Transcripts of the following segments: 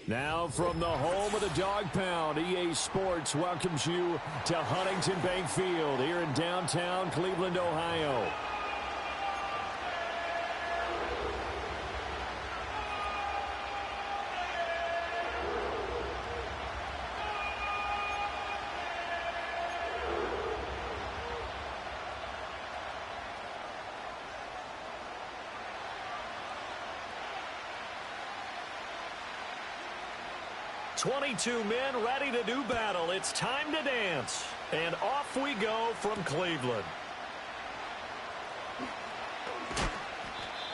Now from the home of the Dog Pound, EA Sports welcomes you to Huntington Bank Field here in downtown Cleveland, Ohio. "22 men ready to do battle. It's time to dance." And off we go from Cleveland.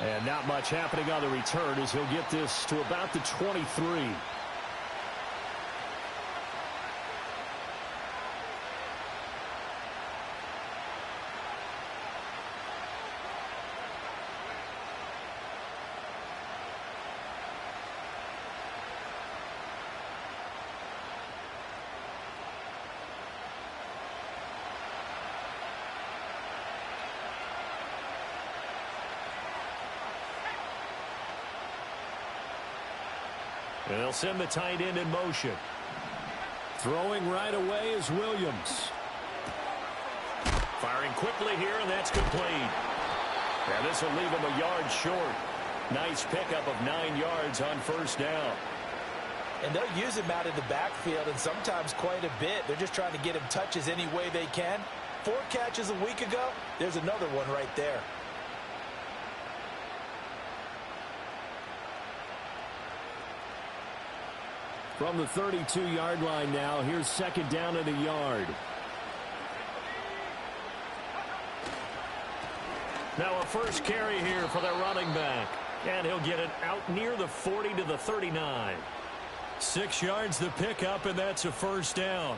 And not much happening on the return as he'll get this to about the 23. And they'll send the tight end in motion. Throwing right away is Williams. Firing quickly here, and that's complete. And this will leave him a yard short. Nice pickup of 9 yards on first down. And they'll use him out in the backfield, and sometimes quite a bit. They're just trying to get him touches any way they can. 4 catches a week ago. There's another one right there. From the 32-yard line now, here's second down and a yard. Now a first carry here for their running back. And he'll get it out near the 40 to the 39. 6 yards the pickup, and that's a first down.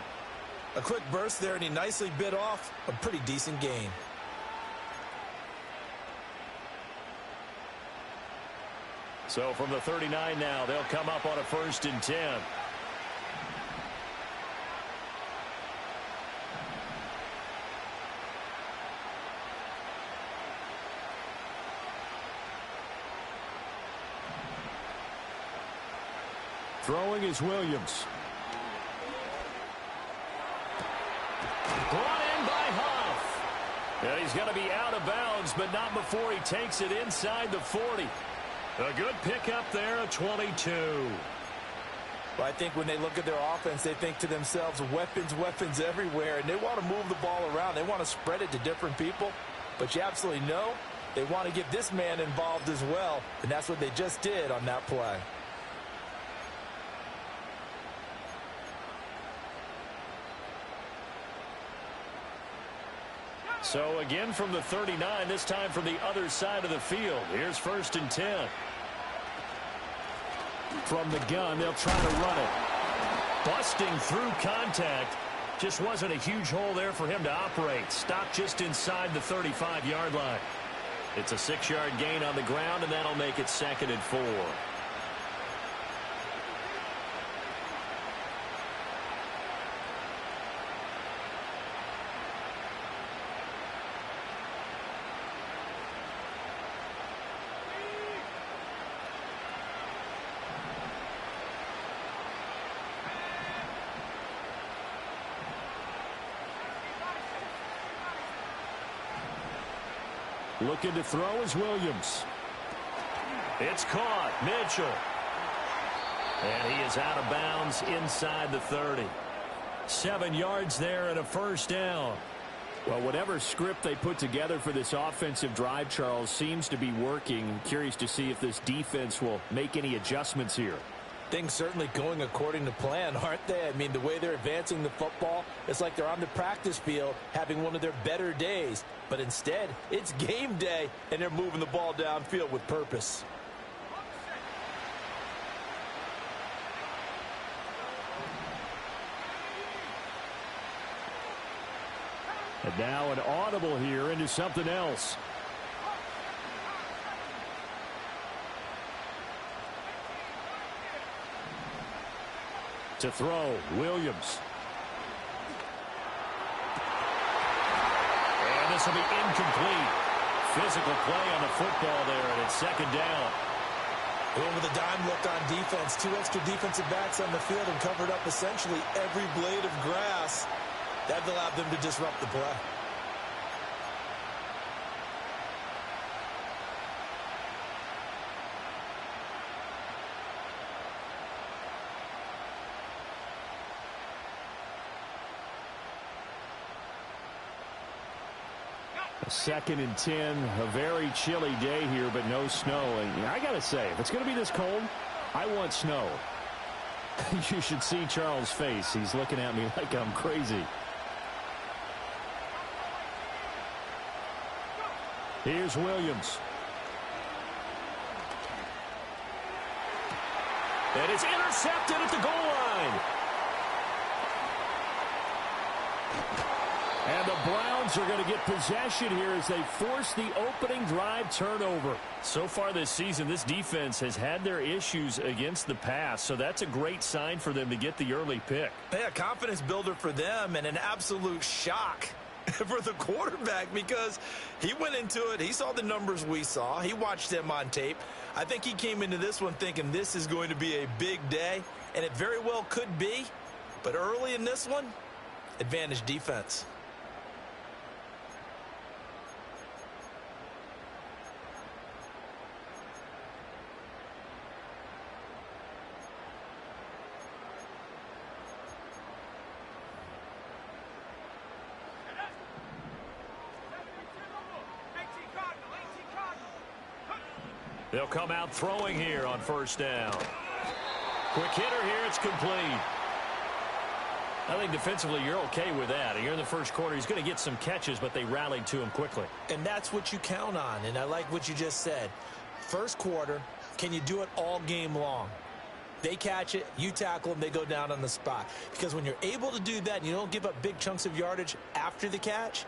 A quick burst there, and he nicely bit off a pretty decent gain. So from the 39 now, they'll come up on a 1st and 10. Throwing is Williams. Brought in by Huff. And he's going to be out of bounds, but not before he takes it inside the 40. A good pickup there at 22. Well, I think when they look at their offense, they think to themselves, weapons, weapons everywhere, and they want to move the ball around. They want to spread it to different people, but you absolutely know they want to get this man involved as well, and that's what they just did on that play. So again from the 39, this time from the other side of the field. Here's 1st and 10. From the gun, they'll try to run it. Busting through contact. Just wasn't a huge hole there for him to operate. Stopped just inside the 35-yard line. It's a 6-yard gain on the ground, and that'll make it 2nd and 4. Looking to throw is Williams. It's caught. Mitchell. And he is out of bounds inside the 30. 7 yards there and a first down. Well, whatever script they put together for this offensive drive, Charles, seems to be working. Curious to see if this defense will make any adjustments here. Things certainly going according to plan, aren't they? I mean, the way they're advancing the football, it's like they're on the practice field having one of their better days. But instead, it's game day, and they're moving the ball downfield with purpose. And now an audible here into something else. To throw, Williams. And this will be incomplete. Physical play on the football there, and it's 2nd down. They went with a dime look on defense. 2 extra defensive backs on the field and covered up essentially every blade of grass. That allowed them to disrupt the play. Second and 10, a very chilly day here, but no snow. And I got to say, if it's going to be this cold, I want snow. You should see Charles' face. He's looking at me like I'm crazy. Here's Williams. And it's intercepted at the goal line. And the Browns are going to get possession here as they force the opening drive turnover. So far this season, this defense has had their issues against the pass, so that's a great sign for them to get the early pick. Yeah, confidence builder for them and an absolute shock for the quarterback because he went into it. He saw the numbers we saw. He watched them on tape. I think he came into this one thinking this is going to be a big day, and it very well could be. But early in this one, advantage defense. They'll come out throwing here on first down. Quick hitter here. It's complete. I think defensively you're okay with that. Here in the first quarter, he's going to get some catches, but they rallied to him quickly. And that's what you count on, and I like what you just said. First quarter, can you do it all game long? They catch it, you tackle them, they go down on the spot. Because when you're able to do that and you don't give up big chunks of yardage after the catch,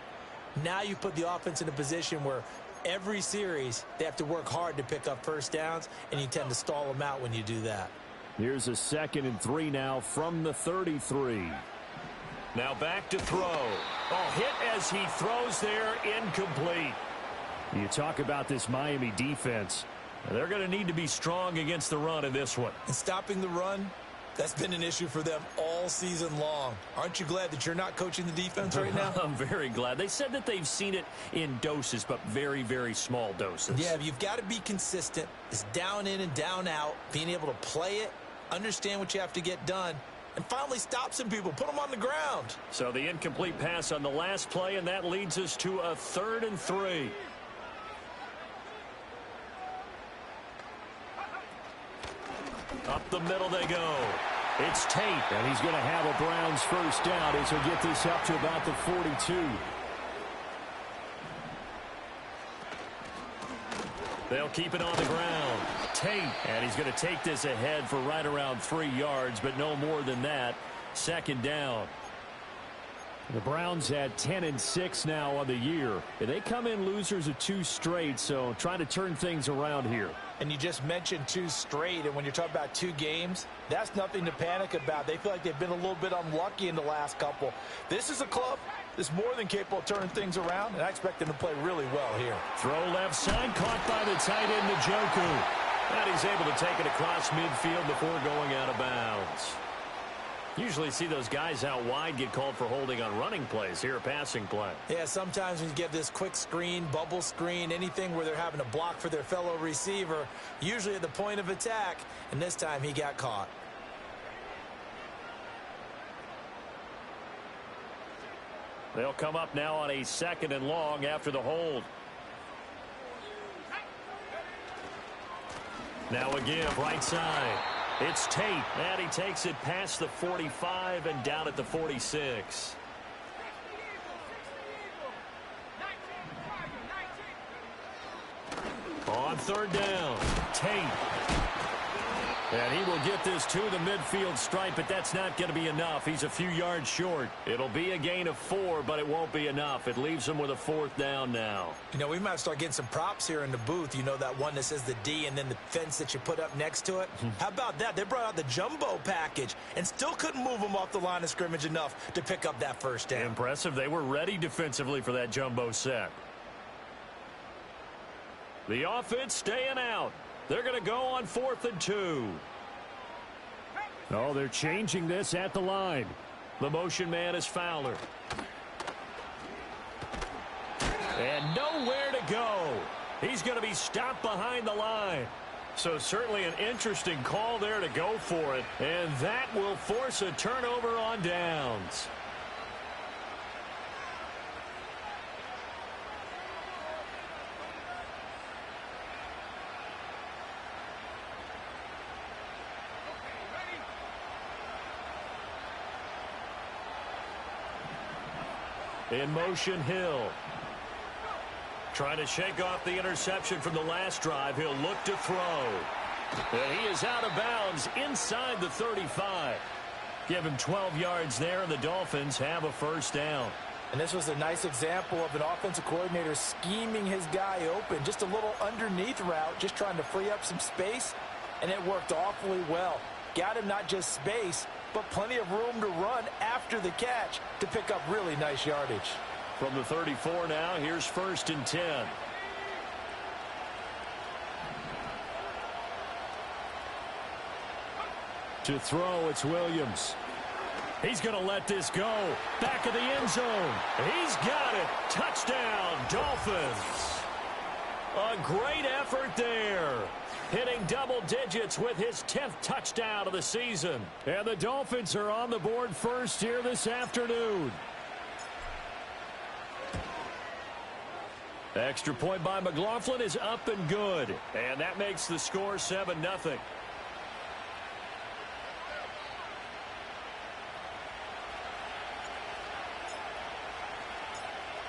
now you put the offense in a position where every series, they have to work hard to pick up first downs, and you tend to stall them out when you do that. Here's a 2nd and 3 now from the 33. Now back to throw. Oh, hit as he throws there, incomplete. You talk about this Miami defense. They're going to need to be strong against the run in this one. And stopping the run, that's been an issue for them all season long. Aren't you glad that you're not coaching the defense right now? I'm very glad. They said that they've seen it in doses, but very, very small doses. Yeah, you've got to be consistent. It's down in and down out, being able to play it, understand what you have to get done, and finally stop some people, put them on the ground. So the incomplete pass on the last play, and that leads us to a 3rd and 3. Up the middle they go. It's Tate, and he's going to have a Browns first down as he'll get this up to about the 42. They'll keep it on the ground. Tate, and he's going to take this ahead for right around 3 yards, but no more than that. 2nd down. The Browns had 10-6 now on the year. They come in losers of 2 straight, so trying to turn things around here. And you just mentioned 2 straight, and when you're talking about 2 games, that's nothing to panic about. They feel like they've been a little bit unlucky in the last couple. This is a club that's more than capable of turning things around, and I expect them to play really well here. Throw left side, caught by the tight end, Njoku. And he's able to take it across midfield before going out of bounds. Usually see those guys out wide get called for holding on running plays. Here a passing play. Yeah, sometimes when you get this quick screen, bubble screen, anything where they're having to block for their fellow receiver, usually at the point of attack, and this time he got caught. They'll come up now on a 2nd and long after the hold. Now again, right side. It's Tate, and he takes it past the 45 and down at the 46. On 3rd down, Tate. And he will get this to the midfield stripe, but that's not going to be enough. He's a few yards short. It'll be a gain of 4, but it won't be enough. It leaves him with a 4th down now. You know, we might start getting some props here in the booth. You know, that one that says the D and then the fence that you put up next to it. How about that? They brought out the jumbo package and still couldn't move them off the line of scrimmage enough to pick up that first down. Impressive. They were ready defensively for that jumbo set. The offense staying out. They're going to go on 4th and 2. Oh, they're changing this at the line. The motion man is Fowler. And nowhere to go. He's going to be stopped behind the line. So certainly an interesting call there to go for it. And that will force a turnover on downs. In motion, Hill. Trying to shake off the interception from the last drive. He'll look to throw. And he is out of bounds inside the 35. Give him 12 yards there, and the Dolphins have a first down. And this was a nice example of an offensive coordinator scheming his guy open. Just a little underneath route, just trying to free up some space, and it worked awfully well. Got him not just space, but plenty of room to run after the catch to pick up really nice yardage. From the 34 now, here's 1st and 10. To throw, it's Williams. He's going to let this go. Back of the end zone. He's got it. Touchdown, Dolphins. A great effort there. Hitting double digits with his 10th touchdown of the season. And the Dolphins are on the board first here this afternoon. Extra point by McLaughlin is up and good. And that makes the score 7-0.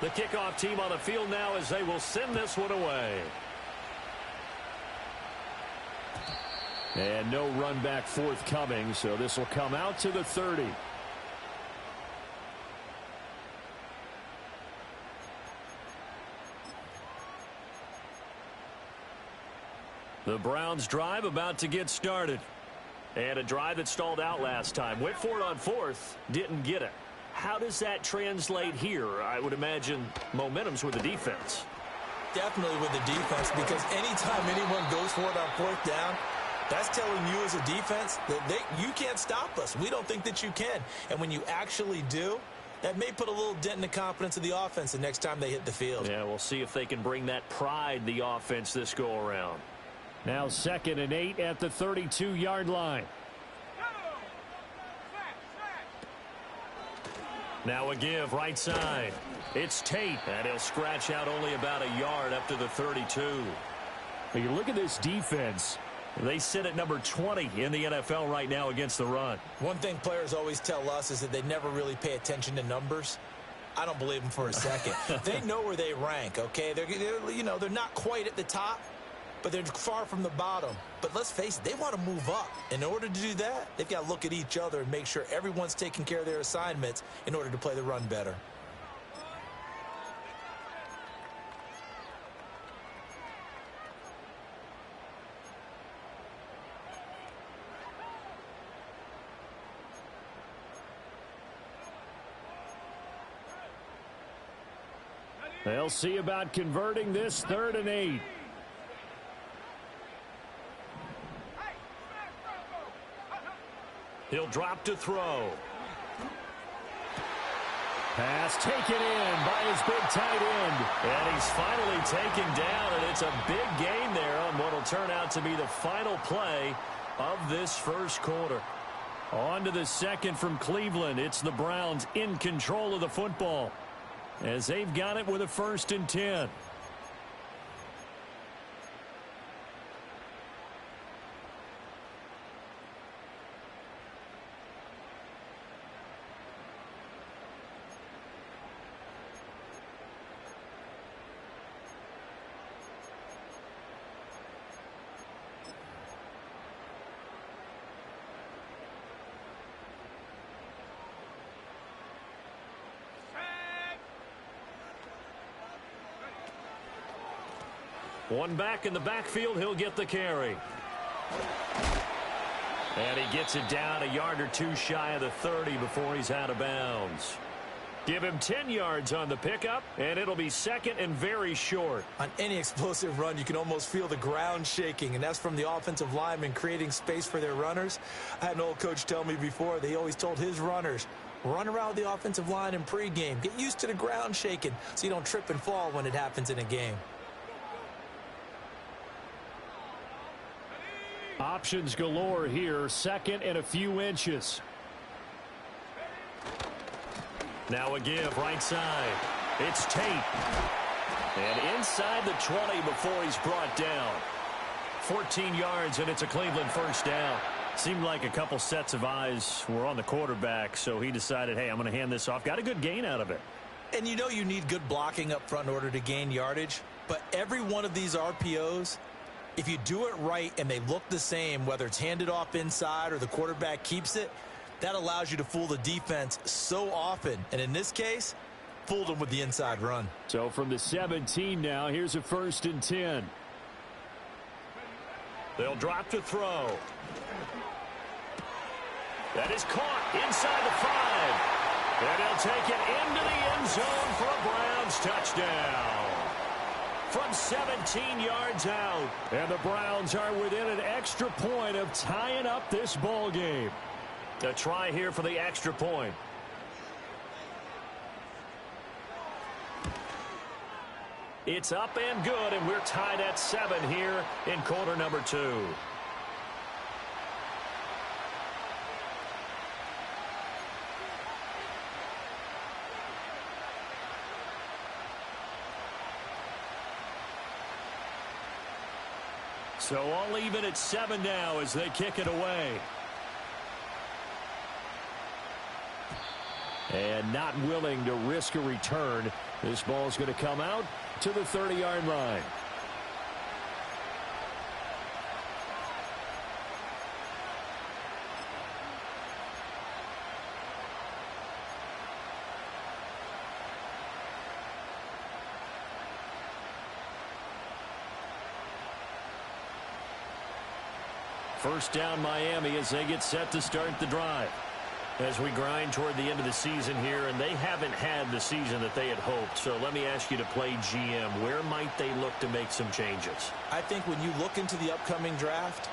The kickoff team on the field now as they will send this one away. And no run back forthcoming, so this will come out to the 30. The Browns drive about to get started. And a drive that stalled out last time. Went for it on 4th, didn't get it. How does that translate here? I would imagine momentum's with the defense. Definitely with the defense, because anytime anyone goes for it on 4th down, that's telling you as a defense that you can't stop us. We don't think that you can. And when you actually do, that may put a little dent in the confidence of the offense the next time they hit the field. Yeah, we'll see if they can bring that pride, the offense, this go-around. Now 2nd and 8 at the 32-yard line. Now a give right side. It's Tate, and he'll scratch out only about a yard up to the 32. When you look at this defense, they sit at number 20 in the NFL right now against the run. One thing players always tell us is that they never really pay attention to numbers. I don't believe them for a second. They know where they rank, okay? They're not quite at the top, but they're far from the bottom. But let's face it, they want to move up. In order to do that, they've got to look at each other and make sure everyone's taking care of their assignments in order to play the run better. They'll see about converting this 3rd and 8. He'll drop to throw. Pass taken in by his big tight end. And he's finally taken down, and it's a big gain there on what will turn out to be the final play of this first quarter. On to the 2nd from Cleveland. It's the Browns in control of the football, as they've got it with a 1st and 10. One back in the backfield, he'll get the carry. And he gets it down a yard or two shy of the 30 before he's out of bounds. Give him 10 yards on the pickup, and it'll be second and very short. On any explosive run, you can almost feel the ground shaking, and that's from the offensive linemen creating space for their runners. I had an old coach tell me before, they always told his runners, run around the offensive line in pregame. Get used to the ground shaking so you don't trip and fall when it happens in a game. Options galore here, second and a few inches. Now a give, right side. It's Tate. And inside the 20 before he's brought down. 14 yards, and it's a Cleveland first down. Seemed like a couple sets of eyes were on the quarterback, so he decided, hey, I'm going to hand this off. Got a good gain out of it. And you know you need good blocking up front in order to gain yardage. But every one of these RPOs, if you do it right and they look the same, whether it's handed off inside or the quarterback keeps it, that allows you to fool the defense so often. And in this case, fooled them with the inside run. So from the 17 now, here's a 1st and 10. They'll drop to throw. That is caught inside the 5. And he'll take it into the end zone for a Browns touchdown. From 17 yards out. And the Browns are within an extra point of tying up this ball game. A try here for the extra point. It's up and good, and we're tied at 7 here in quarter number 2. So all even at 7 now as they kick it away. And not willing to risk a return. This ball's going to come out to the 30-yard line. First down Miami as they get set to start the drive. As we grind toward the end of the season here, and they haven't had the season that they had hoped. So let me ask you to play GM. Where might they look to make some changes? I think when you look into the upcoming draft,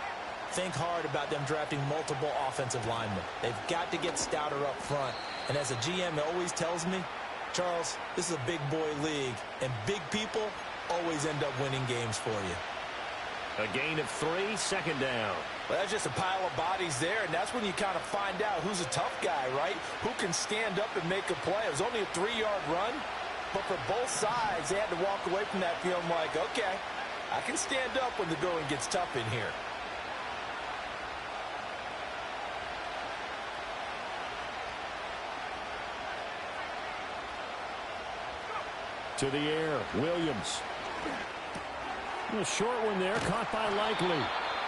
think hard about them drafting multiple offensive linemen. They've got to get stouter up front. And as a GM, it always tells me, Charles, this is a big boy league, and big people always end up winning games for you. A gain of 3, second down. Well, that's just a pile of bodies there, and that's when you kind of find out who's a tough guy, right? Who can stand up and make a play. It was only a 3-yard run, but for both sides, they had to walk away from that feeling like, okay, I can stand up when the going gets tough in here. To the air, Williams. A short one there, caught by Likely.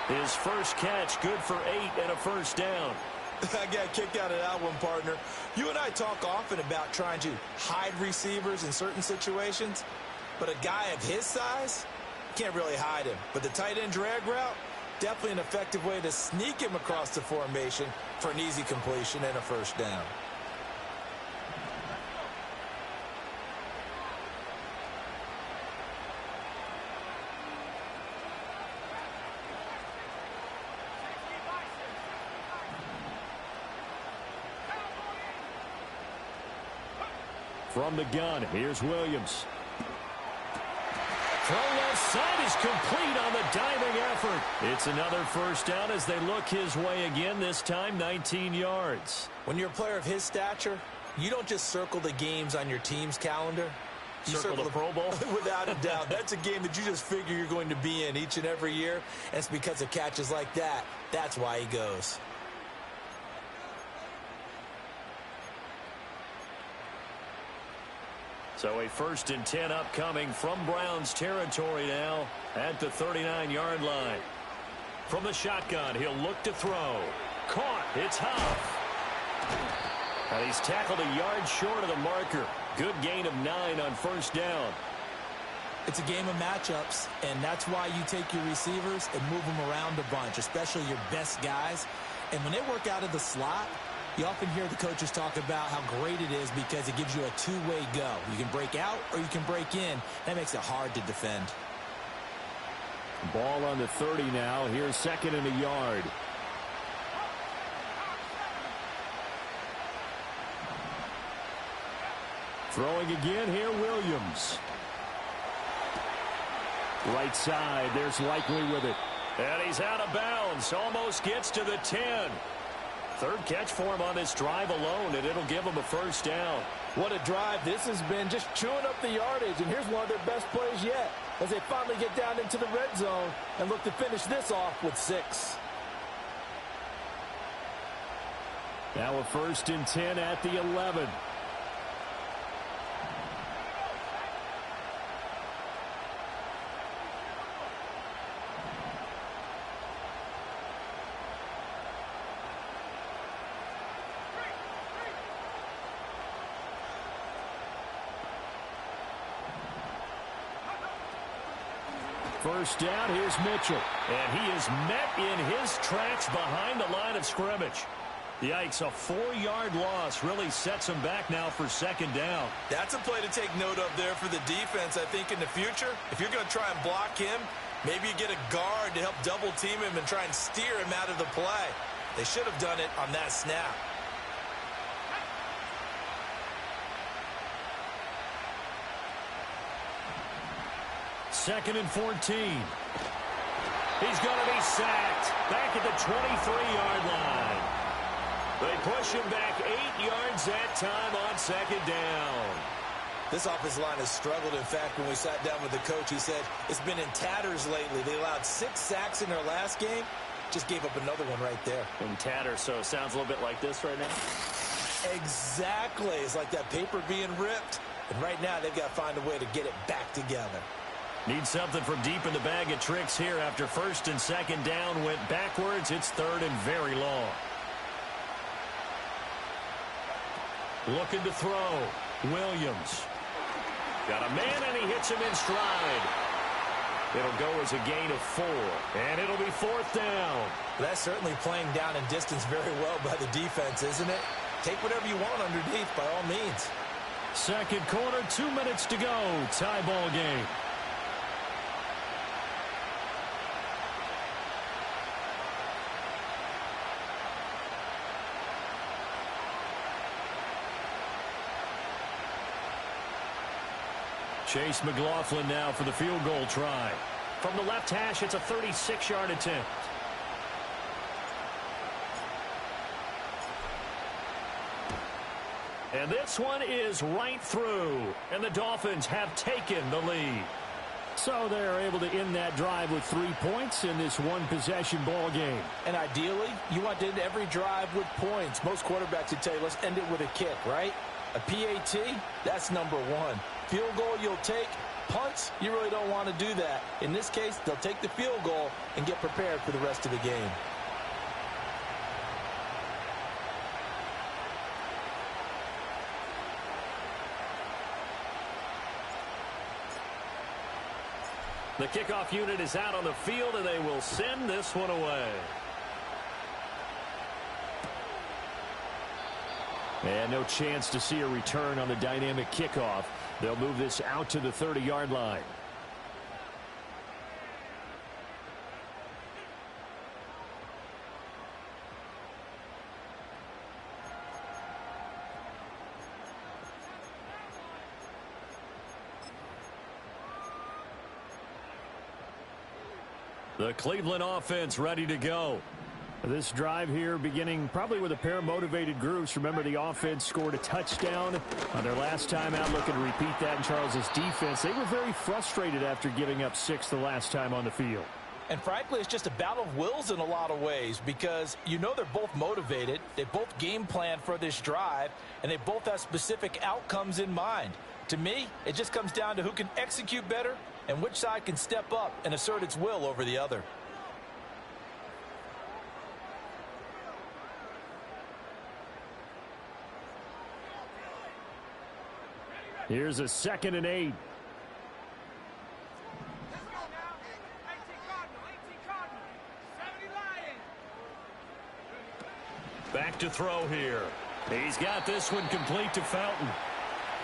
His first catch, good for 8 and a first down. I got kicked out of that one, partner. You and I talk often about trying to hide receivers in certain situations, but a guy of his size, can't really hide him. But the tight end drag route, definitely an effective way to sneak him across the formation for an easy completion and a first down. From the gun, here's Williams. Throw left side is complete on the diving effort. It's another first down as they look his way again, this time 19 yards. When you're a player of his stature, you don't just circle the games on your team's calendar. You circle the Pro Bowl? Without a doubt. That's a game that you just figure you're going to be in each and every year, and it's because of catches like that. That's why he goes. So a 1st and 10 upcoming from Browns territory now at the 39-yard line. From the shotgun, he'll look to throw. Caught. It's Huff. And he's tackled a yard short of the marker. Good gain of 9 on first down. It's a game of matchups, and that's why you take your receivers and move them around a bunch, especially your best guys. And when they work out of the slot, You often hear the coaches talk about how great it is because it gives you a two-way go. You can break out or you can break in. That makes it hard to defend. Ball on the 30 now. Here's 2nd and a yard. Throwing again here, Williams. Right side, there's Likely with it. And he's out of bounds. Almost gets to the 10. Third catch for him on this drive alone, and it'll give him a first down. What a drive this has been, just chewing up the yardage, and here's one of their best plays yet as they finally get down into the red zone and look to finish this off with 6. Now a 1st and 10 at the 11. First down, here's Mitchell. And he is met in his tracks behind the line of scrimmage. Yikes, a 4-yard loss really sets him back now for 2nd down. That's a play to take note of there for the defense, I think, in the future. If you're going to try and block him, maybe you get a guard to help double-team him and try and steer him out of the play. They should have done it on that snap. Second and 14. He's going to be sacked back at the 23-yard line. They push him back 8 yards that time on 2nd down. This offensive line has struggled. In fact, when we sat down with the coach, he said it's been in tatters lately. They allowed 6 sacks in their last game. Just gave up another one right there. In tatters, so it sounds a little bit like this right now. Exactly. It's like that paper being ripped. And right now, they've got to find a way to get it back together. Need something from deep in the bag of tricks here after 1st and 2nd down went backwards. It's 3rd and very long. Looking to throw. Williams. Got a man, and he hits him in stride. It'll go as a gain of 4, and it'll be 4th down. That's certainly playing down in distance very well by the defense, isn't it? Take whatever you want underneath by all means. Second quarter, 2 minutes to go. Tie ball game. Chase McLaughlin now for the field goal try. From the left hash, it's a 36-yard attempt. And this one is right through. And the Dolphins have taken the lead. So they're able to end that drive with 3 points in this one-possession ball game. And ideally, you want to end every drive with points. Most quarterbacks would tell you, let's end it with a kick, right? A PAT, that's number 1. Field goal you'll take. Punts, you really don't want to do that. In this case, they'll take the field goal and get prepared for the rest of the game. The kickoff unit is out on the field, and they will send this one away. And no chance to see a return on the dynamic kickoff. They'll move this out to the 30-yard line. The Cleveland offense ready to go. This drive here beginning probably with a pair of motivated groups. Remember, the offense scored a touchdown on their last time out. Looking to repeat that in Charles's defense. They were very frustrated after giving up 6 the last time on the field. And frankly, it's just a battle of wills in a lot of ways because you know they're both motivated. They both game plan for this drive, and they both have specific outcomes in mind. To me, it just comes down to who can execute better and which side can step up and assert its will over the other. Here's a 2nd and 8. Back to throw here. He's got this one complete to Fountain.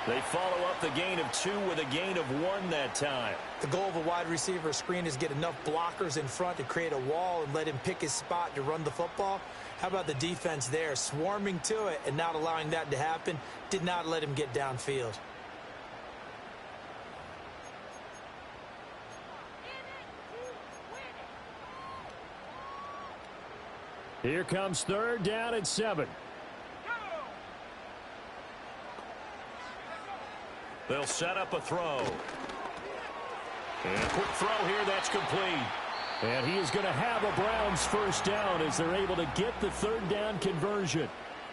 They follow up the gain of 2 with a gain of 1 that time. The goal of a wide receiver screen is get enough blockers in front to create a wall and let him pick his spot to run the football. How about the defense there, swarming to it and not allowing that to happen? Did not let him get downfield. Here comes 3rd down and 7. They'll set up a throw. And a quick throw here, that's complete. And he is going to have a Browns first down as they're able to get the 3rd down conversion.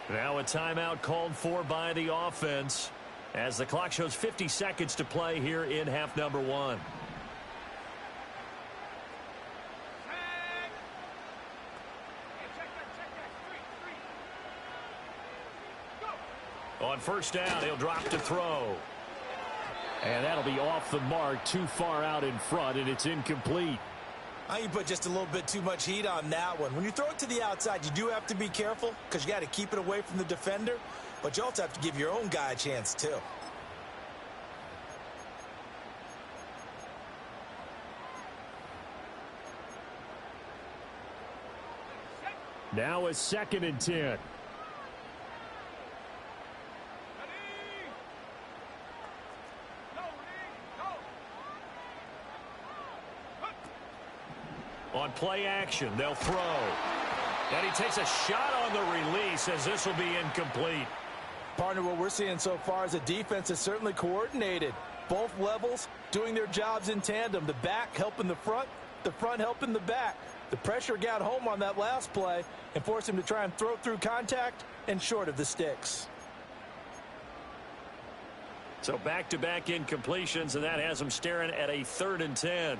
Now a timeout called for by the offense as the clock shows 50 seconds to play here in half number 1. On first down, he'll drop to throw. And that'll be off the mark, too far out in front, and it's incomplete. I think you put just a little bit too much heat on that one. When you throw it to the outside, you do have to be careful because you got to keep it away from the defender, but you also have to give your own guy a chance too. Now a 2nd and 10. On play action, they'll throw. And he takes a shot on the release as this will be incomplete. Partner, what we're seeing so far is a defense is certainly coordinated. Both levels doing their jobs in tandem. The back helping the front helping the back. The pressure got home on that last play and forced him to try and throw through contact and short of the sticks. So back-to-back incompletions, and that has him staring at a 3rd and 10.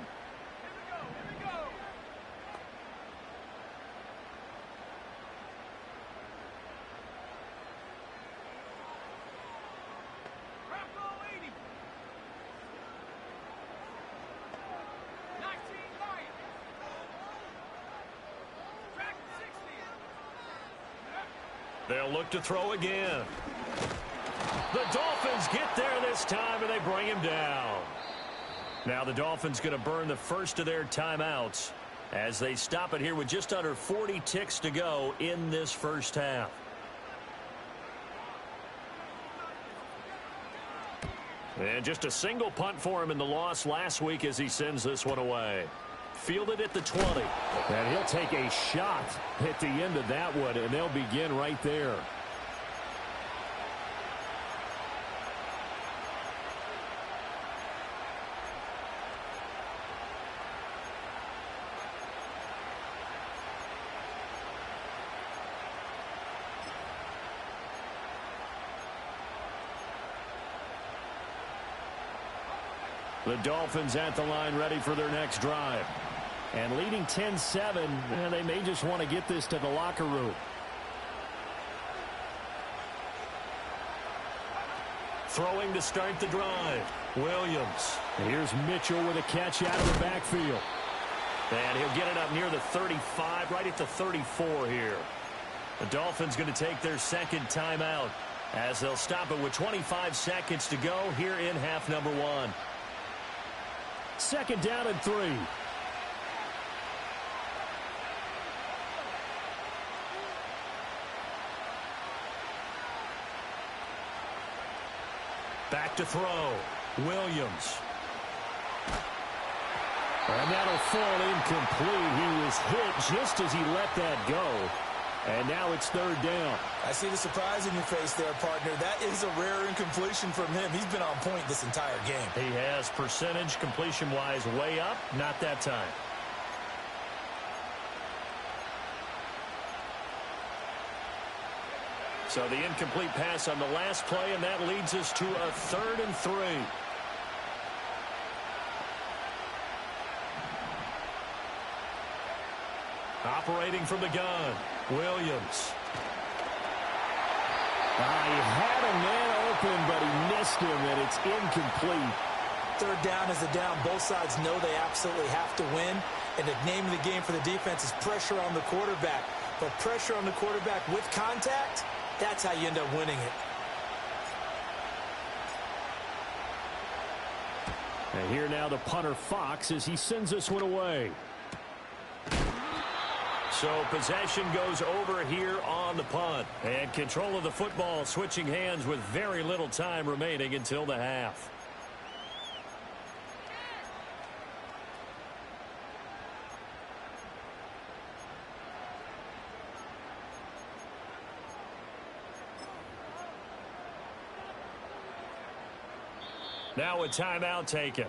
They'll look to throw again. The Dolphins get there this time, and they bring him down. Now the Dolphins going to burn the first of their timeouts as they stop it here with just under 40 ticks to go in this first half. And just a single punt for him in the loss last week as he sends this one away. Fielded at the 20. And he'll take a shot at the end of that one, and they'll begin right there. The Dolphins at the line ready for their next drive. And leading 10-7, and they may just want to get this to the locker room. Throwing to start the drive. Williams. Here's Mitchell with a catch out of the backfield. And he'll get it up near the 35, right at the 34 here. The Dolphins going to take their 2nd timeout as they'll stop it with 25 seconds to go here in half number 1. 2nd down and 3. Back to throw. Williams. And that'll fall incomplete. He was hit just as he let that go. And now it's 3rd down. I see the surprise in your face there, partner. That is a rare incompletion from him. He's been on point this entire game. He has percentage completion-wise way up. Not that time. So the incomplete pass on the last play, and that leads us to a 3rd and 3. Operating from the gun, Williams. He had a man open, but he missed him, and it's incomplete. 3rd down is a down. Both sides know they absolutely have to win. And the name of the game for the defense is pressure on the quarterback. But pressure on the quarterback with contact, that's how you end up winning it. And here now the punter Fox as he sends this one away. So possession goes over here on the punt. And control of the football switching hands with very little time remaining until the half. Now a timeout taken.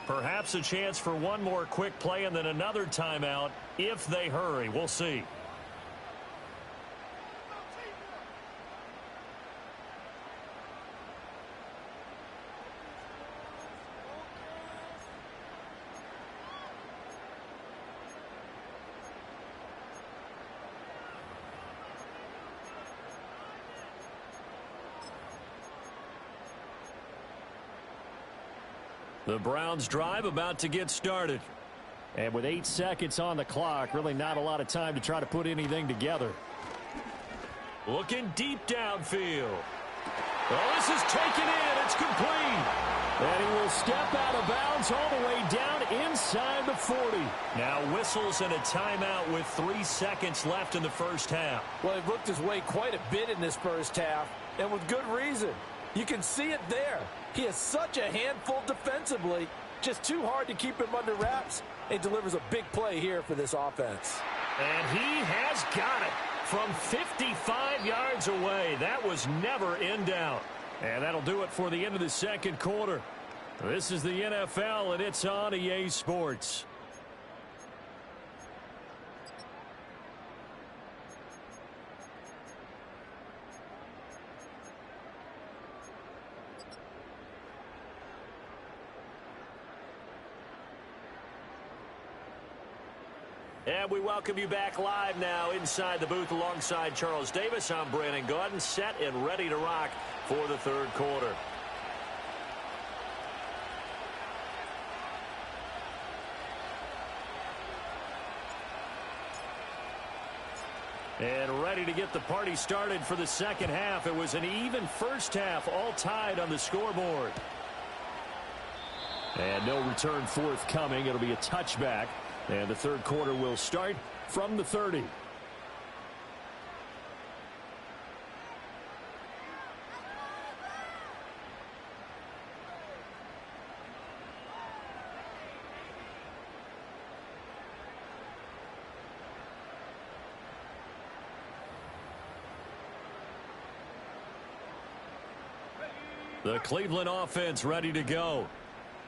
Perhaps a chance for one more quick play and then another timeout if they hurry. We'll see. The Browns drive about to get started. And with 8 seconds on the clock, really not a lot of time to try to put anything together. Looking deep downfield. Oh, this is taken in. It's complete. And he will step out of bounds all the way down inside the 40. Now whistles and a timeout with 3 seconds left in the first half. Well, he looked his way quite a bit in this first half, and with good reason. You can see it there. He is such a handful defensively. Just too hard to keep him under wraps. He delivers a big play here for this offense. And he has got it from 55 yards away. That was never in doubt. And that'll do it for the end of the second quarter. This is the NFL, and it's on EA Sports. And we welcome you back live now inside the booth alongside Charles Davis. I'm Brandon Gaudin, set and ready to rock for the third quarter. And ready to get the party started for the second half. It was an even first half, all tied on the scoreboard. And no return forthcoming. It'll be a touchback. And the third quarter will start from the 30. The Cleveland offense ready to go.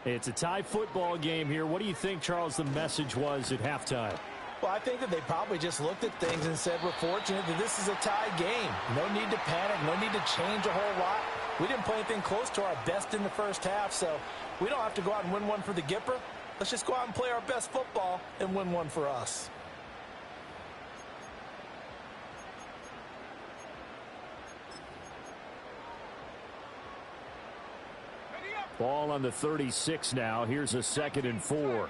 It's a tie football game here. What do you think, Charles, the message was at halftime? Well, I think that they probably just looked at things and said, we're fortunate that this is a tie game. No need to panic. No need to change a whole lot. We didn't play anything close to our best in the first half, so we don't have to go out and win one for the Gipper. Let's just go out and play our best football and win one for us. Ball on the 36 now. Here's a 2nd and 4.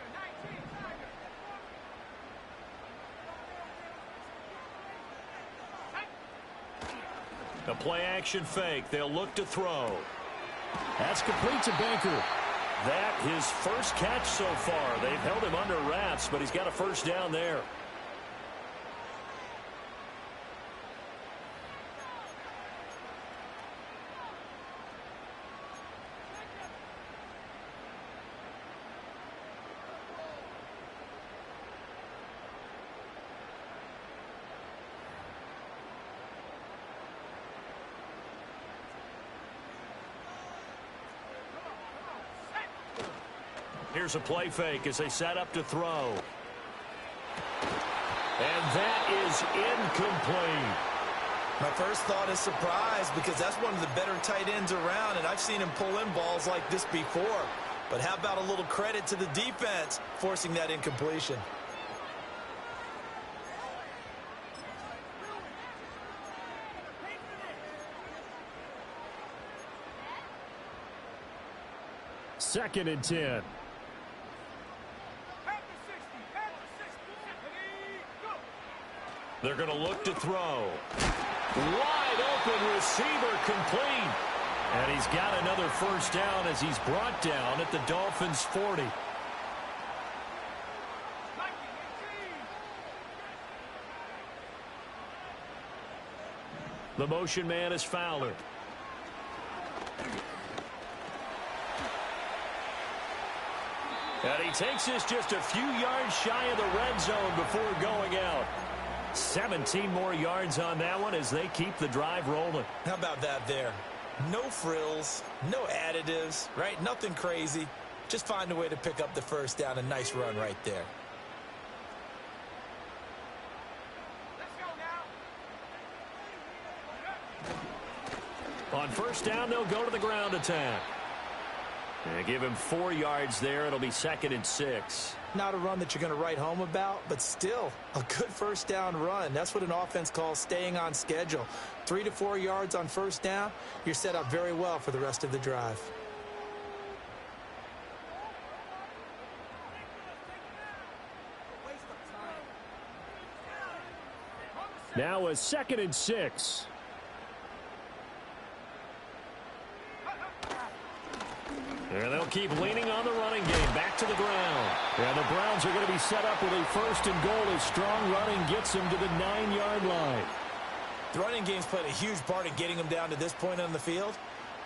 A play action fake. They'll look to throw. That's complete to Baker. That his first catch so far. They've held him under wraps, but he's got a first down there. Here's a play fake as they set up to throw. And that is incomplete. My first thought is surprise because that's one of the better tight ends around, and I've seen him pull in balls like this before. But how about a little credit to the defense forcing that incompletion? Second and 10. They're going to look to throw. Wide open receiver complete. And he's got another first down as he's brought down at the Dolphins' 40. The motion man is Fowler. And he takes this just a few yards shy of the red zone before going out. 17 more yards on that one as they keep the drive rolling. How about that there? No frills, no additives, right? Nothing crazy. Just find a way to pick up the first down. A nice run right there. On first down, they'll go to the ground attack. They give him 4 yards there. It'll be 2nd and 6. Not a run that you're going to write home about, but still a good first down run. That's what an offense calls staying on schedule. 3 to 4 yards on first down, you're set up very well for the rest of the drive. Now a 2nd and 6. And they'll keep leaning on the running game. Back to the ground. And the Browns are going to be set up with a 1st and goal as strong running gets them to the 9-yard line. The running game's played a huge part in getting them down to this point on the field.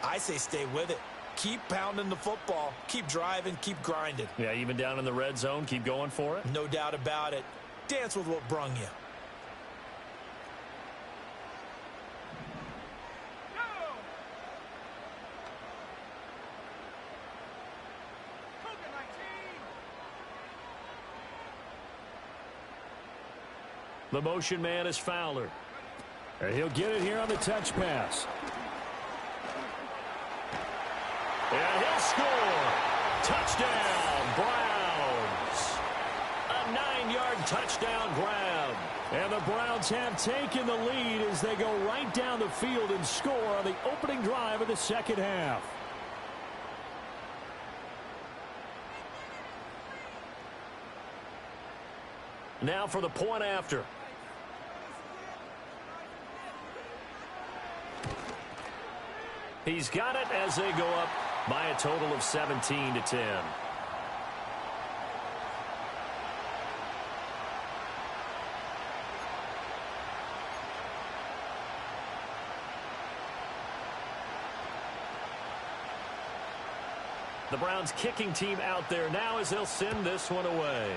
I say stay with it. Keep pounding the football. Keep driving. Keep grinding. Yeah, even down in the red zone, keep going for it. No doubt about it. Dance with what brung you. The motion man is Fowler. And he'll get it here on the touch pass. And he'll score. Touchdown, Browns. A 9-yard touchdown grab. And the Browns have taken the lead as they go right down the field and score on the opening drive of the second half. Now for the point after. He's got it as they go up by a total of 17 to 10. The Browns kicking team out there now as they'll send this one away.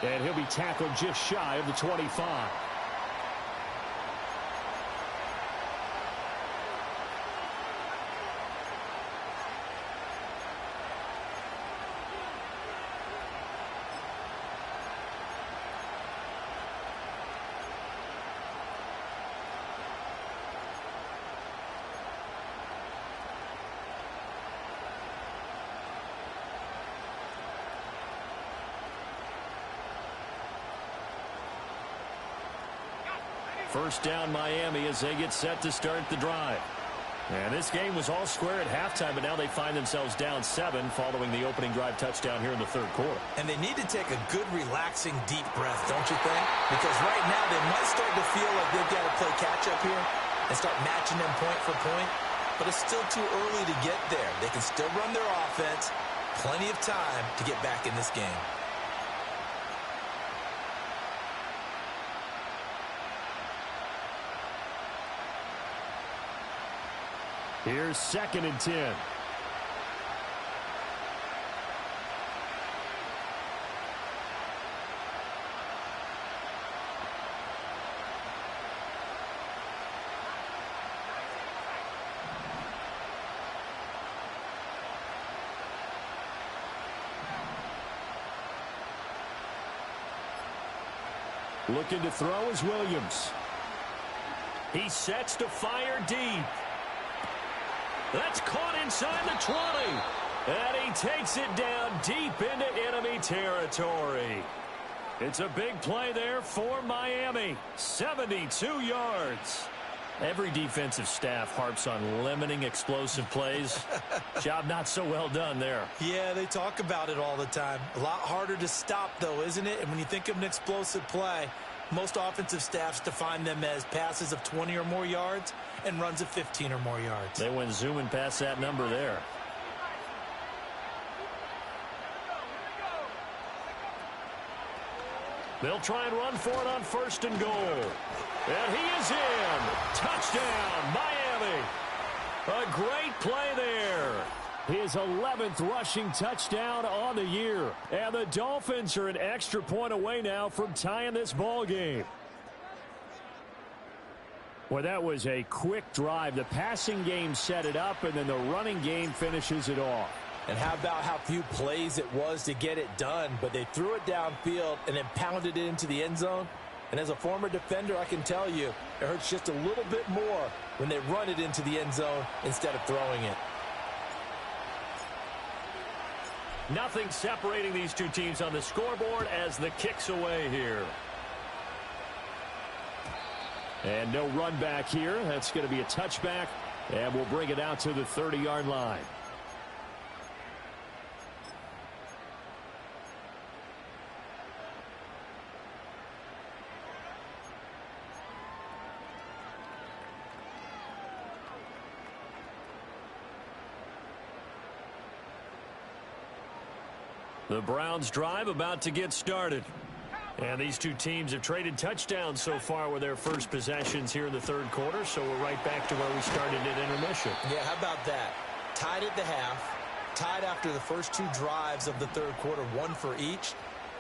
And he'll be tackled just shy of the 25. First down Miami as they get set to start the drive. And this game was all square at halftime, but now they find themselves down 7 following the opening drive touchdown here in the third quarter. And they need to take a good, relaxing, deep breath, don't you think? Because right now they might start to feel like they've got to play catch-up here and start matching them point for point. But it's still too early to get there. They can still run their offense. Plenty of time to get back in this game. Here's 2nd and 10. Looking to throw is Williams. He sets to fire deep. That's caught inside the 20. And he takes it down deep into enemy territory. It's a big play there for Miami. 72 yards. Every defensive staff harps on limiting explosive plays. Job not so well done there. Yeah, they talk about it all the time. A lot harder to stop, though, isn't it? And when you think of an explosive play, most offensive staffs define them as passes of 20 or more yards and runs of 15 or more yards. They went zooming past that number there. They'll try and run for it on 1st and goal. And he is in. Touchdown, Miami. A great play there. His 11th rushing touchdown on the year. And the Dolphins are an extra point away now from tying this ball game. Well, that was a quick drive. The passing game set it up, and then the running game finishes it off. And how about how few plays it was to get it done, but they threw it downfield and then pounded it into the end zone. And as a former defender, I can tell you, it hurts just a little bit more when they run it into the end zone instead of throwing it. Nothing separating these two teams on the scoreboard as the kick's away here. And no run back here. That's going to be a touchback, and we'll bring it out to the 30-yard line. The Browns drive about to get started. And these two teams have traded touchdowns so far with their first possessions here in the third quarter, so we're right back to where we started at intermission. Yeah, how about that? Tied at the half, tied after the first two drives of the third quarter, one for each.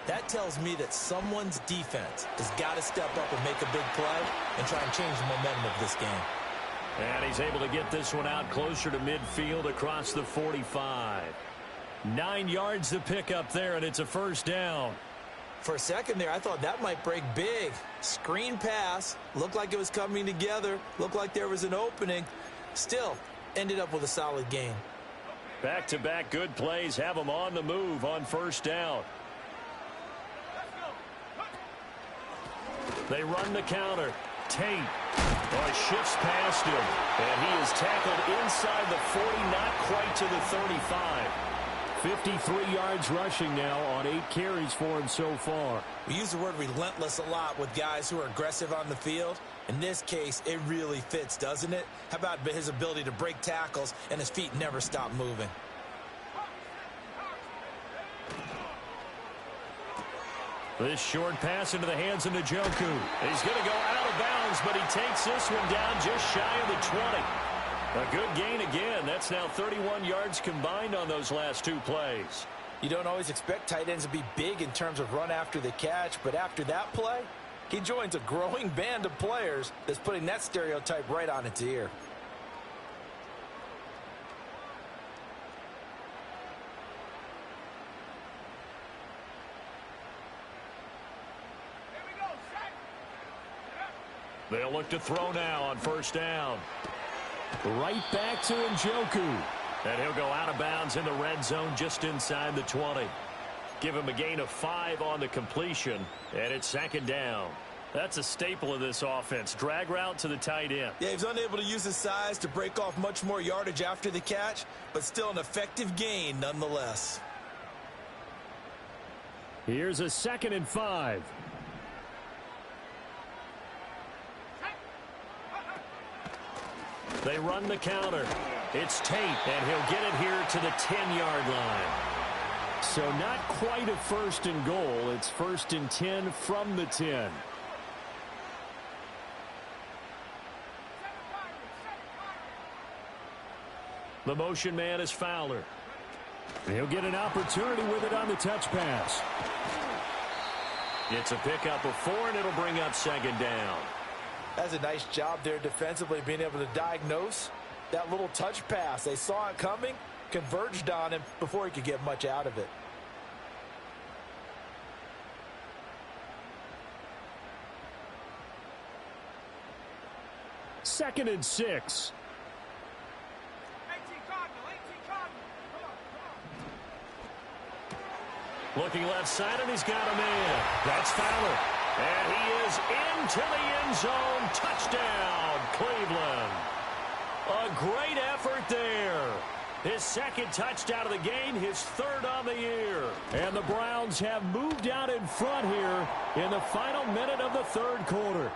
That tells me that someone's defense has got to step up and make a big play and try and change the momentum of this game. And he's able to get this one out closer to midfield across the 45. 9 yards to pick up there, and it's a first down. For a second there, I thought that might break big. Screen pass. Looked like it was coming together. Looked like there was an opening. Still, ended up with a solid gain. Back-to-back good plays have them on the move on first down. They run the counter. Tate shifts past him. And he is tackled inside the 40, not quite to the 35. 53 yards rushing now on 8 carries for him so far. We use the word relentless a lot with guys who are aggressive on the field. In this case, it really fits, doesn't it? How about his ability to break tackles and his feet never stop moving? This short pass into the hands of Njoku. He's going to go out of bounds, but he takes this one down just shy of the 20. A good gain again. That's now 31 yards combined on those last two plays. You don't always expect tight ends to be big in terms of run after the catch, but after that play, he joins a growing band of players that's putting that stereotype right on its ear. They'll look to throw now on first down. Right back to Njoku. And he'll go out of bounds in the red zone just inside the 20. Give him a gain of 5 on the completion, and it's second down. That's a staple of this offense. Drag route to the tight end. Yeah, he was unable to use his size to break off much more yardage after the catch, but still an effective gain nonetheless. Here's a 2nd and 5. They run the counter. It's Tate, and he'll get it here to the 10-yard line. So not quite a 1st and goal. It's 1st and 10 from the 10. The motion man is Fowler. He'll get an opportunity with it on the touch pass. It's a pickup of 4, and it'll bring up second down. That's a nice job there defensively, being able to diagnose that little touch pass. They saw it coming, converged on him before he could get much out of it. Second and 6. Looking left side, and he's got a man. That's Fowler. And he is into the end zone. Touchdown, Cleveland. A great effort there. His second touchdown of the game, his third on the year. And the Browns have moved out in front here in the final minute of the third quarter.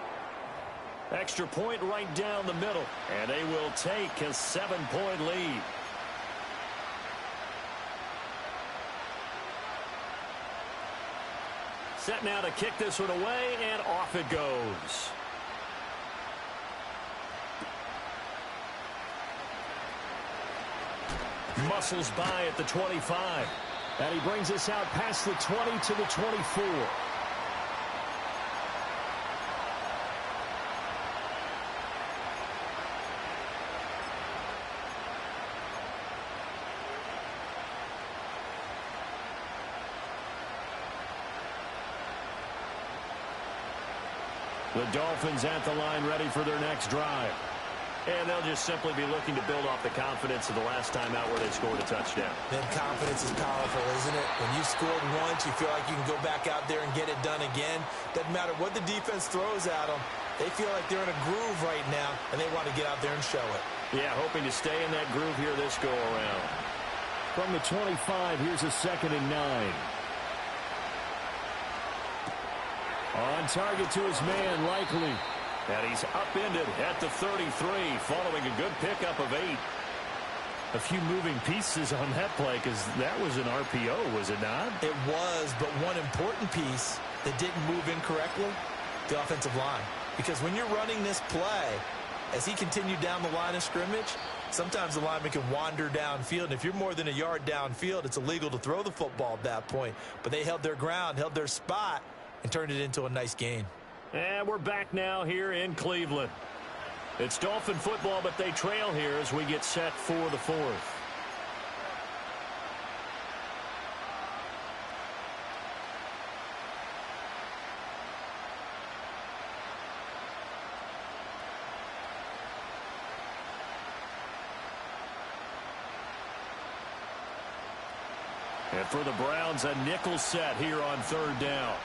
Extra point right down the middle. And they will take a 7-point lead. Set now to kick this one away, and off it goes. Muscles by at the 25. And he brings us out past the 20 to the 24. The Dolphins at the line ready for their next drive. And they'll just simply be looking to build off the confidence of the last time out where they scored a touchdown. Then confidence is powerful, isn't it? When you scored once, you feel like you can go back out there and get it done again. Doesn't matter what the defense throws at them. They feel like they're in a groove right now, and they want to get out there and show it. Yeah, hoping to stay in that groove here this go-around. From the 25, here's a 2nd and 9. On target to his man, Likely. And he's upended at the 33, following a good pickup of 8. A few moving pieces on that play, because that was an RPO, was it not? It was, but one important piece that didn't move incorrectly, the offensive line. Because when you're running this play, as he continued down the line of scrimmage, sometimes the lineman can wander downfield. And if you're more than a yard downfield, it's illegal to throw the football at that point. But they held their ground, held their spot, and turned it into a nice gain. And we're back now here in Cleveland. It's Dolphin football, but they trail here as we get set for the 4th. And for the Browns, a nickel set here on 3rd down.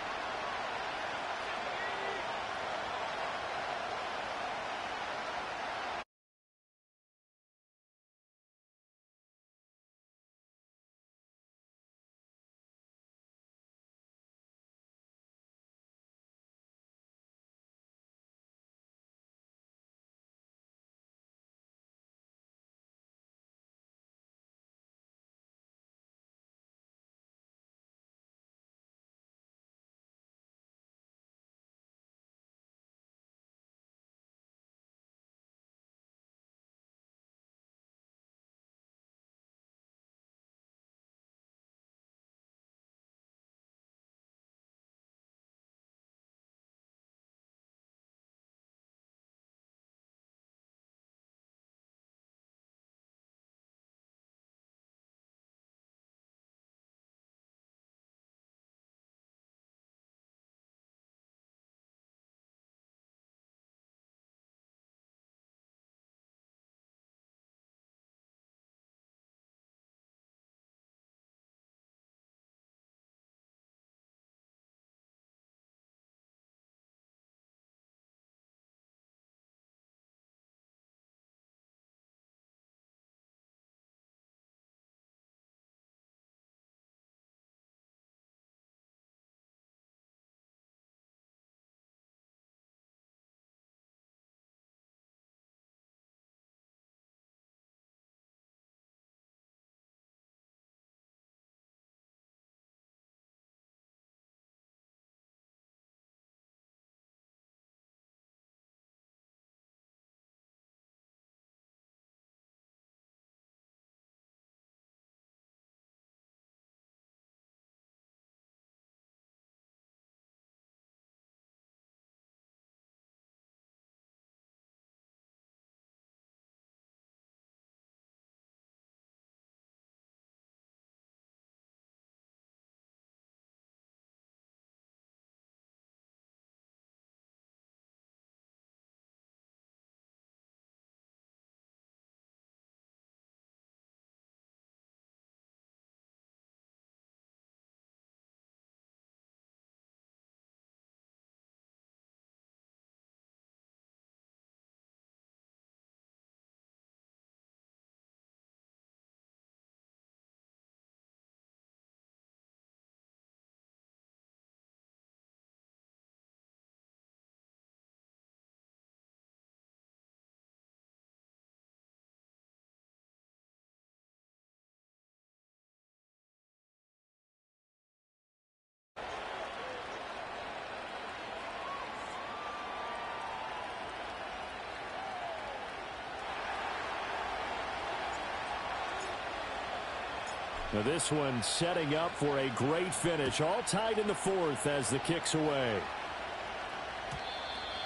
Now this one setting up for a great finish. All tied in the fourth as the kick's away.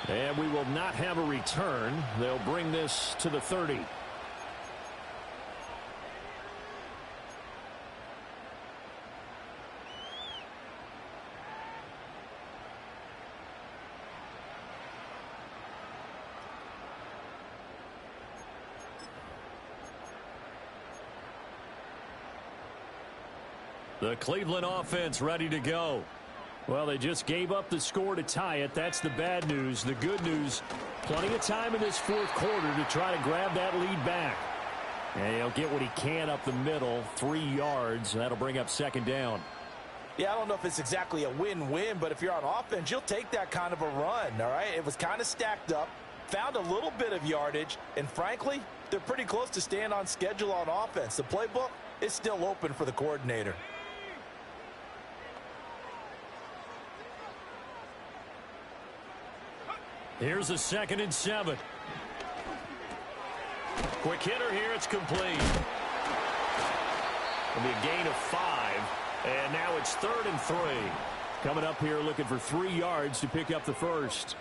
And we will not have a return. They'll bring this to the 30. The Cleveland offense ready to go. Well, they just gave up the score to tie it. That's the bad news. The good news, plenty of time in this fourth quarter to try to grab that lead back. And he'll get what he can up the middle, 3 yards. That'll bring up second down. Yeah, I don't know if it's exactly a win-win, but if you're on offense, you'll take that kind of a run, all right? It was kind of stacked up, found a little bit of yardage, and frankly, they're pretty close to staying on schedule on offense. The playbook is still open for the coordinator. Here's a 2nd and 7. Quick hitter here. It's complete. It'll be a gain of 5. And now it's 3rd and 3. Coming up here looking for 3 yards to pick up the first.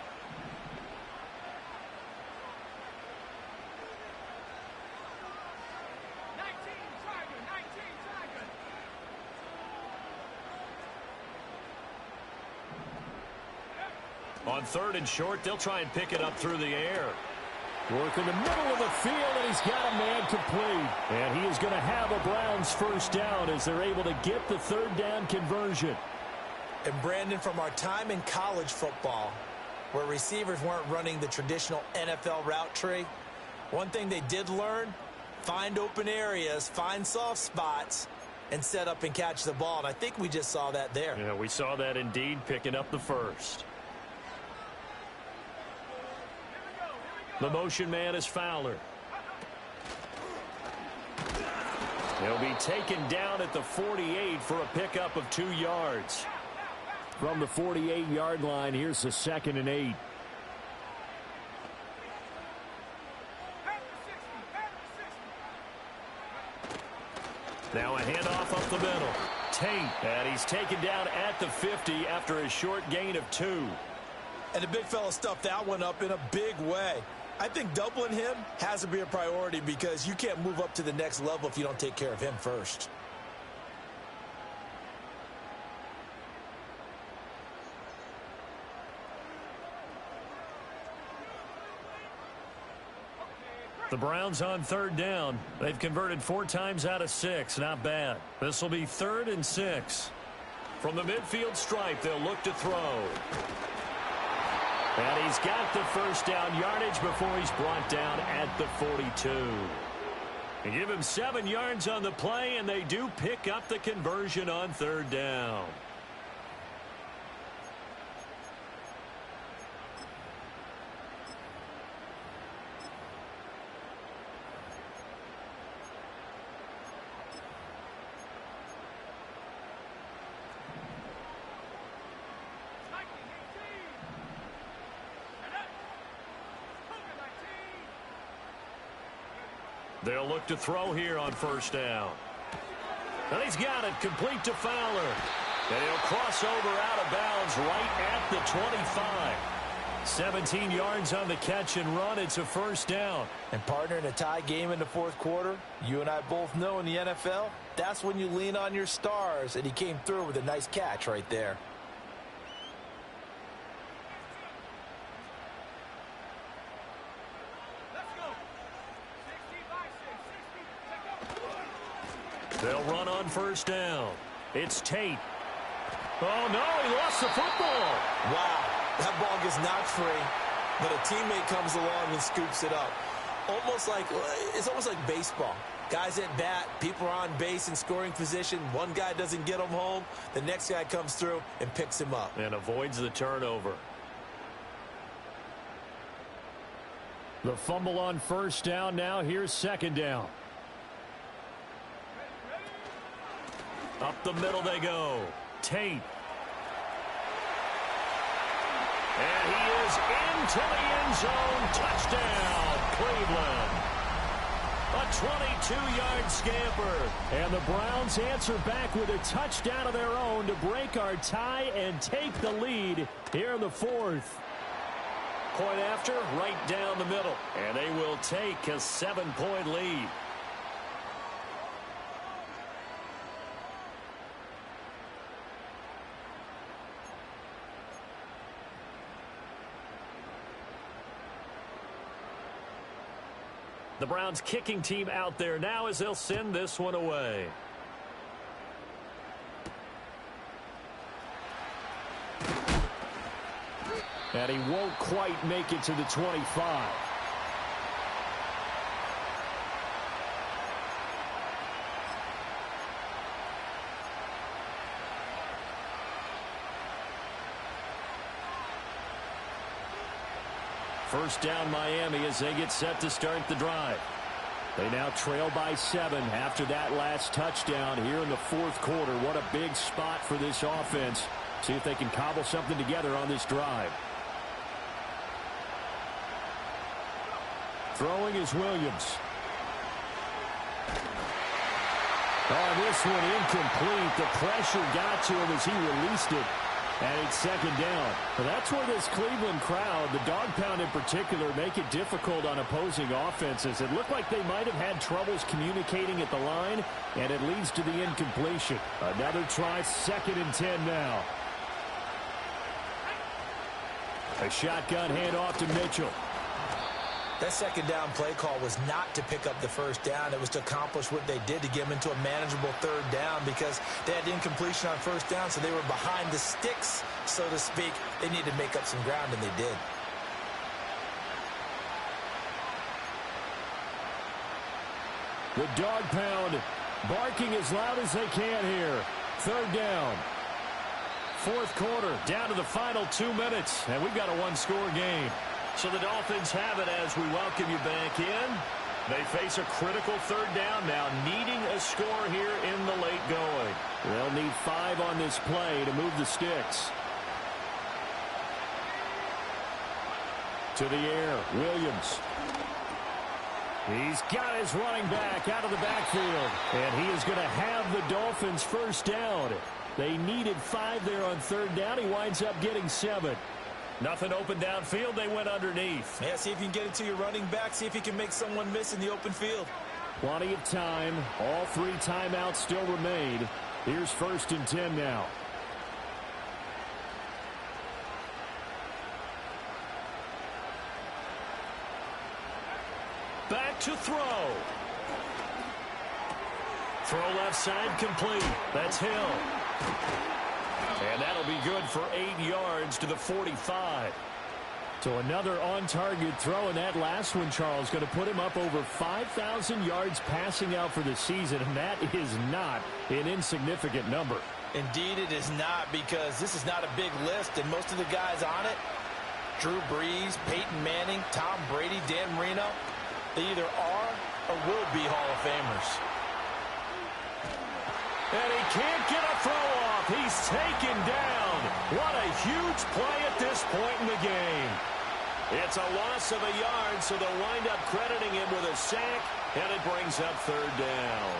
On 3rd and short, they'll try and pick it up through the air. Work in the middle of the field, and he's got a man complete. And he is going to have a Browns first down as they're able to get the 3rd down conversion. And Brandon, from our time in college football, where receivers weren't running the traditional NFL route tree, one thing they did learn, find open areas, find soft spots, and set up and catch the ball. And I think we just saw that there. Yeah, we saw that indeed, picking up the first. The motion man is Fowler. He'll be taken down at the 48 for a pickup of 2 yards. From the 48-yard line, here's the 2nd and 8. Now a handoff up the middle. Tate, and he's taken down at the 50 after a short gain of 2. And the big fella stuffed that one up in a big way. I think doubling him has to be a priority because you can't move up to the next level if you don't take care of him first. The Browns on 3rd down. They've converted 4 times out of 6. Not bad. This will be 3rd and 6. From the midfield stripe, they'll look to throw. And he's got the first down yardage before he's brought down at the 42. They give him 7 yards on the play, and they do pick up the conversion on 3rd down. They'll look to throw here on 1st down. And he's got it complete to Fowler. And he'll cross over out of bounds right at the 25. 17 yards on the catch and run. It's a 1st down. And partner, in a tie game in the 4th quarter, you and I both know in the NFL, that's when you lean on your stars. And he came through with a nice catch right there. They'll run on 1st down. It's Tate. Oh, no, he lost the football. Wow, that ball gets knocked free, but a teammate comes along and scoops it up. It's almost like baseball. Guys at bat, people are on base in scoring position. One guy doesn't get him home. The next guy comes through and picks him up. And avoids the turnover. The fumble on 1st down. Now here's 2nd down. Up the middle they go. Tate. And he is into the end zone. Touchdown, Cleveland. A 22-yard scamper. And the Browns answer back with a touchdown of their own to break our tie and take the lead here in the fourth. Point after, right down the middle. And they will take a 7-point lead. The Browns kicking team out there now as they'll send this one away. And he won't quite make it to the 25. First down Miami as they get set to start the drive. They now trail by 7 after that last touchdown here in the fourth quarter. What a big spot for this offense. See if they can cobble something together on this drive. Throwing is Williams. Oh, this one incomplete. The pressure got to him as he released it. And it's second down. Well, that's where this Cleveland crowd, the dog pound in particular, make it difficult on opposing offenses. It looked like they might have had troubles communicating at the line, and it leads to the incompletion. Another try, 2nd and 10 now. A shotgun handoff to Mitchell. That second down play call was not to pick up the first down. It was to accomplish what they did to get them into a manageable third down because they had incompletion on first down, so they were behind the sticks, so to speak. They needed to make up some ground, and they did. The dog pound barking as loud as they can here. Third down. Fourth quarter, down to the final 2 minutes, and we've got a one-score game. So the Dolphins have it as we welcome you back in. They face a critical third down now, needing a score here in the late going. They'll need 5 on this play to move the sticks. To the air, Williams. He's got his running back out of the backfield, and he is going to have the Dolphins first down. They needed 5 there on third down. He winds up getting 7. Nothing open downfield. They went underneath. Yeah, see if you can get it to your running back. See if you can make someone miss in the open field. Plenty of time. All 3 timeouts still remain. Here's 1st and 10 now. Back to throw. Throw left side complete. That's Hill. And that'll be good for 8 yards to the 45. So another on-target throw, and that last one, Charles, going to put him up over 5,000 yards passing out for the season, and that is not an insignificant number. Indeed it is not, because this is not a big list, and most of the guys on it, Drew Brees, Peyton Manning, Tom Brady, Dan Marino, they either are or will be Hall of Famers. And he can't get a throw off. He's taken down. What a huge play at this point in the game. It's a loss of a yard, so they'll wind up crediting him with a sack, and it brings up third down.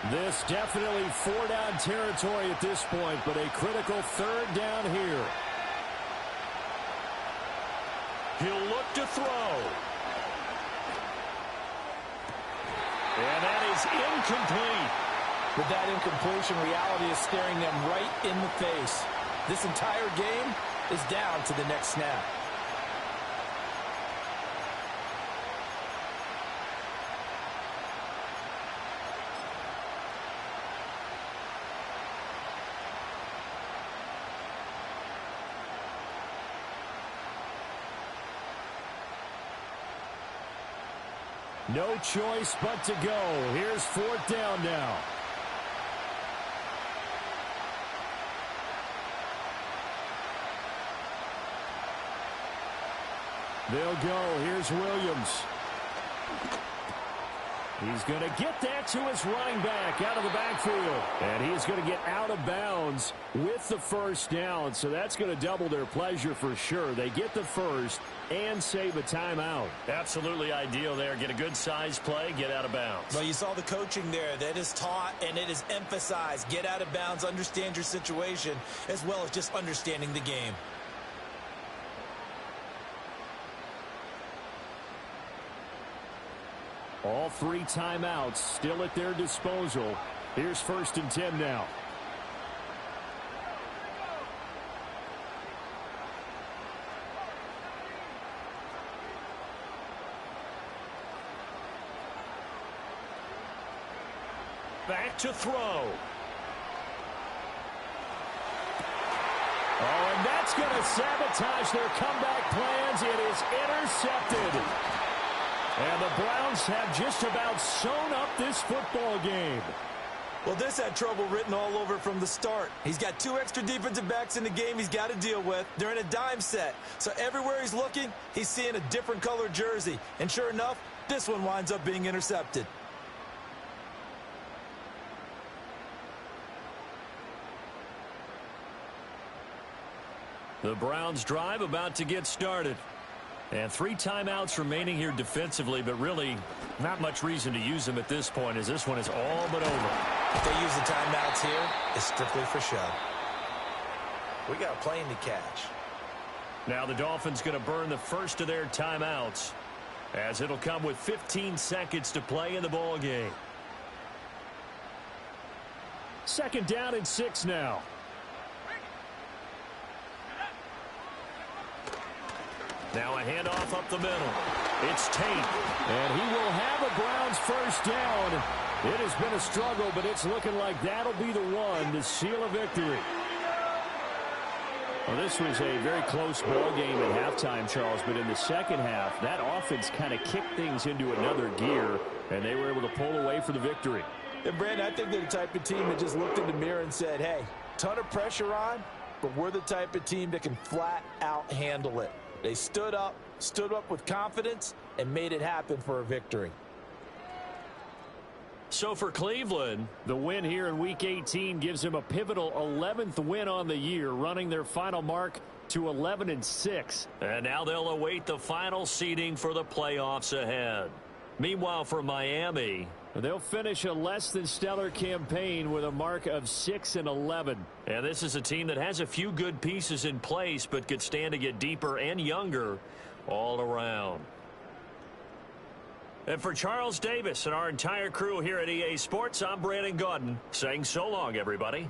This definitely 4-down territory at this point, but a critical third down here. He'll look to throw. And that is incomplete. With that incompletion, reality is staring them right in the face. This entire game is down to the next snap. No choice but to go. Here's 4th down now. They'll go. Here's Williams. He's going to get that to his running back out of the backfield. And he is going to get out of bounds with the first down. So that's going to double their pleasure for sure. They get the first and save a timeout. Absolutely ideal there. Get a good size play, get out of bounds. Well, you saw the coaching there. That is taught and it is emphasized. Get out of bounds, understand your situation, as well as just understanding the game. All 3 timeouts still at their disposal. Here's 1st and 10 now. Back to throw. Oh, and that's going to sabotage their comeback plans. It is intercepted. And the Browns have just about sewn up this football game. Well, this had trouble written all over from the start. He's got 2 extra defensive backs in the game he's got to deal with. They're in a dime set. So everywhere he's looking, he's seeing a different color jersey. And sure enough, this one winds up being intercepted. The Browns drive about to get started. And 3 timeouts remaining here defensively, but really not much reason to use them at this point as this one is all but over. If they use the timeouts here, it's strictly for show. We got a plane to catch. Now the Dolphins going to burn the first of their timeouts as it'll come with 15 seconds to play in the ball game. 2nd down and 6 now. Now a handoff up the middle. It's Tate. And he will have a Browns first down. It has been a struggle, but it's looking like that'll be the one to seal a victory. Well, this was a very close ball game at halftime, Charles, but in the second half, that offense kind of kicked things into another gear, and they were able to pull away for the victory. And, Brandon, I think they're the type of team that just looked in the mirror and said, hey, ton of pressure on, but we're the type of team that can flat out handle it. They stood up with confidence, and made it happen for a victory. So for Cleveland, the win here in Week 18 gives them a pivotal 11th win on the year, running their final mark to 11-6. And now they'll await the final seeding for the playoffs ahead. Meanwhile, for Miami, they'll finish a less than stellar campaign with a mark of 6-11. And this is a team that has a few good pieces in place, but could stand to get deeper and younger all around. And for Charles Davis and our entire crew here at EA Sports, I'm Brandon Gaudin saying so long, everybody.